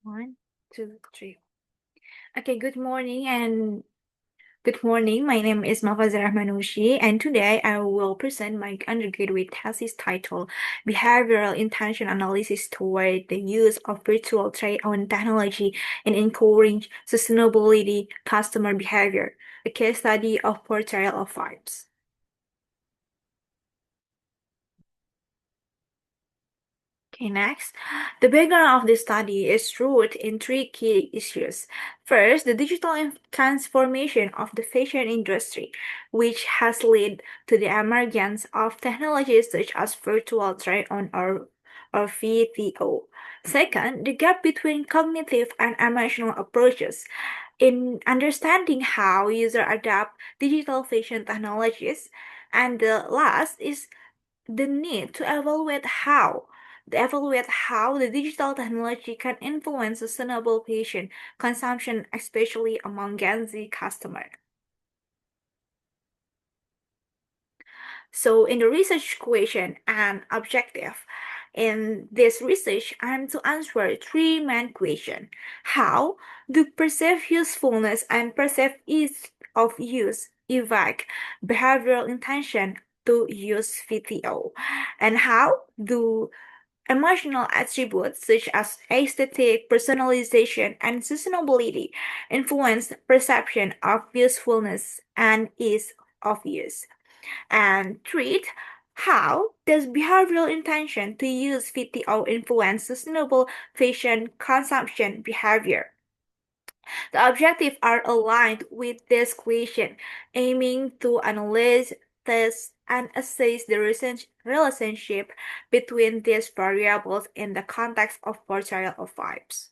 One, two, three. Okay, good morning. My name is Mafaza and today I will present my undergraduate thesis titled Behavioral Intention Analysis Toward the Use of Virtual Try-On Technology in Encouraging Sustainability Customer Behavior, a case study of Portrayal of Vibes. Okay, next. The background of this study is rooted in three key issues. First, the digital transformation of the fashion industry, which has led to the emergence of technologies such as virtual try-on or VTO. Second, the gap between cognitive and emotional approaches in understanding how users adapt digital fashion technologies. And the last is the need to evaluate how the digital technology can influence sustainable patient consumption, especially among Gen Z customers. So, in the research question and objective, in this research, I'm to answer three main questions. How do perceived usefulness and perceived ease of use evoke behavioral intention to use VTO? And how do emotional attributes such as aesthetic, personalization, and sustainability influence perception of usefulness and ease of use? And treat how does behavioral intention to use VTO influence sustainable fashion consumption behavior? The objectives are aligned with this question, aiming to analyze, test, and assess the relationship between these variables in the context of portrayal of vibes.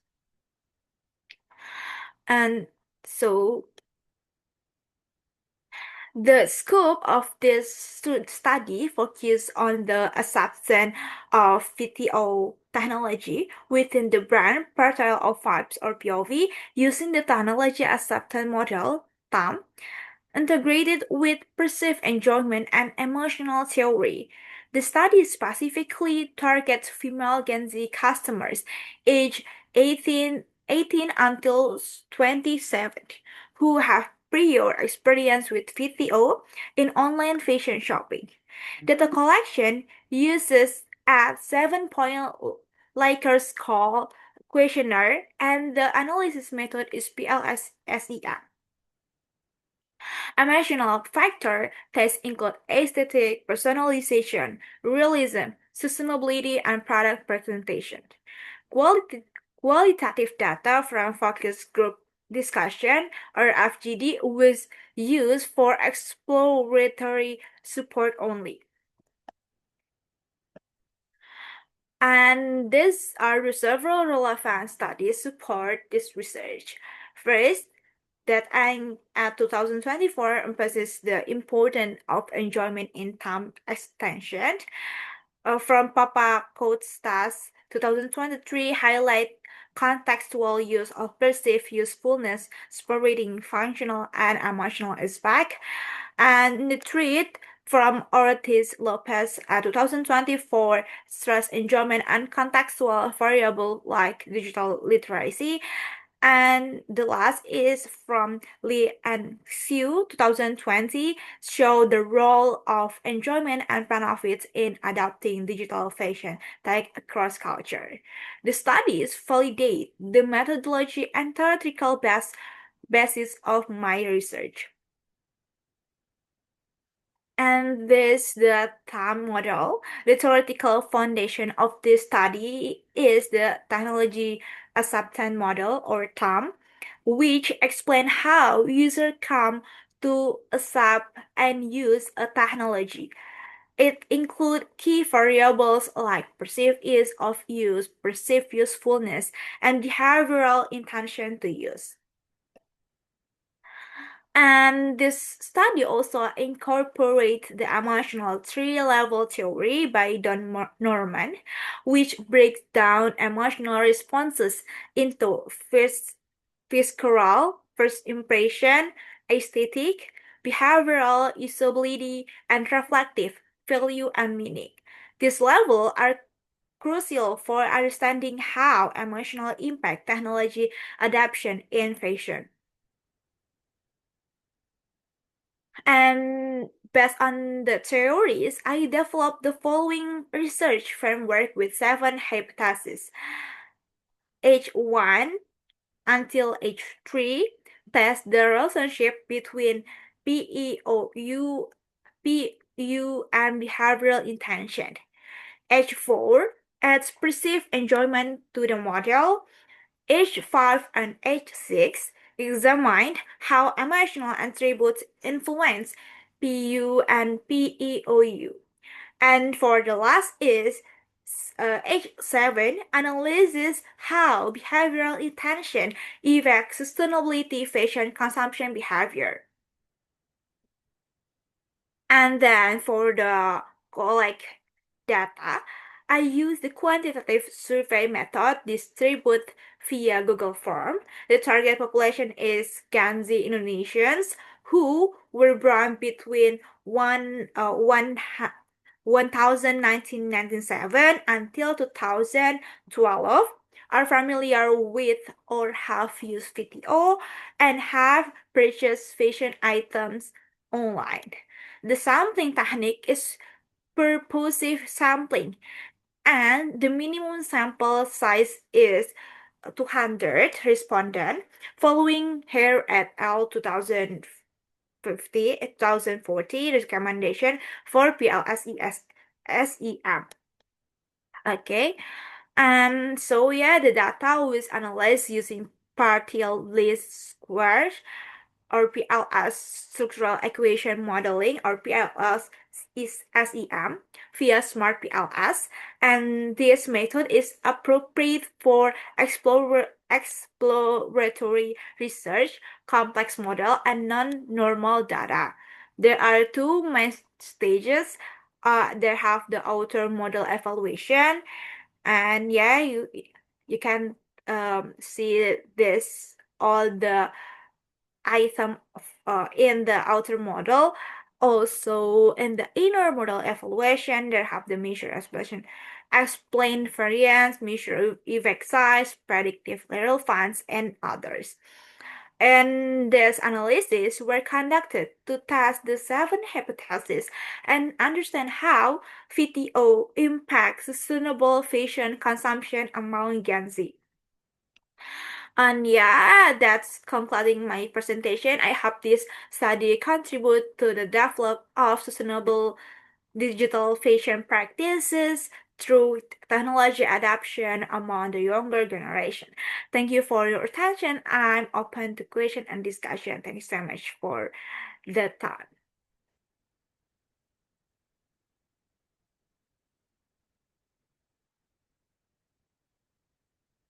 And so the scope of this study focuses on the acceptance of VTO technology within the brand Portrayal of Vibes or POV using the technology acceptance model TAM integrated with perceived enjoyment and emotional theory. The study specifically targets female Gen Z customers aged 18 until 27 who have prior experience with VTO in online fashion shopping. Data collection uses a 7-point Likert score questionnaire and the analysis method is PLS-SEM. Emotional factor tests include aesthetic, personalization, realism, sustainability, and product presentation. Quality, Qualitative data from focus group discussion or FGD was used for exploratory support only. And these are the several relevant studies support this research. First, that in 2024 emphasizes the importance of enjoyment in time extension. From Papa Coatstas 2023 highlight contextual use of perceived usefulness, separating functional and emotional aspect. And the treat from Ortiz Lopez 2024 stress enjoyment and contextual variable like digital literacy. And the last is from Lee and Xiu 2020 show the role of enjoyment and benefits in adapting digital fashion tech across culture. The studies validate the methodology and theoretical basis of my research. And this the TAM model. The theoretical foundation of this study is the technology acceptance model or TAM, which explain how users come to accept and use a technology. It includes key variables like perceived ease of use, perceived usefulness, and behavioral intention to use. And this study also incorporates the emotional three-level theory by Don Norman, which breaks down emotional responses into visceral, first impression, aesthetic, behavioral, usability, and reflective, value and meaning. These levels are crucial for understanding how emotional impact technology adoption in fashion. And based on the theories, I developed the following research framework with seven hypotheses. Age 1 until age 3, test the relationship between PEOU, PU and behavioral intention. Age 4 adds perceived enjoyment to the model. Age 5 and age 6 examined how emotional attributes influence PU and PEOU. And for the last is age 7 analyzes how behavioral intention affects sustainability fashion consumption behavior. And then for the collect data, I use the quantitative survey method distributed via Google Form. The target population is Gen Z Indonesians who were born between 1997 until 2012, are familiar with or have used video, and have purchased fashion items online. The sampling technique is purposive sampling, and the minimum sample size is 200 respondent, following here at L 2040 recommendation for PLS-SEM. Okay, and so yeah, the data was analyzed using partial least squares or PLS structural equation modeling or PLS is SEM via smart PLS, and this method is appropriate for exploratory research, complex model, and non-normal data. There are two main stages. There have the outer model evaluation, and yeah, you can see this all the item in the outer model. Also, in the inner model evaluation, there have the measure expression, explain variance, measure effect size, predictive relevance, and others. And these analyses were conducted to test the seven hypotheses and understand how VTO impacts sustainable fashion consumption among Gen Z. And yeah, that's concluding my presentation. I hope this study contribute to the development of sustainable digital fashion practices through technology adoption among the younger generation. Thank you for your attention. I'm open to question and discussion. Thank you so much for the time.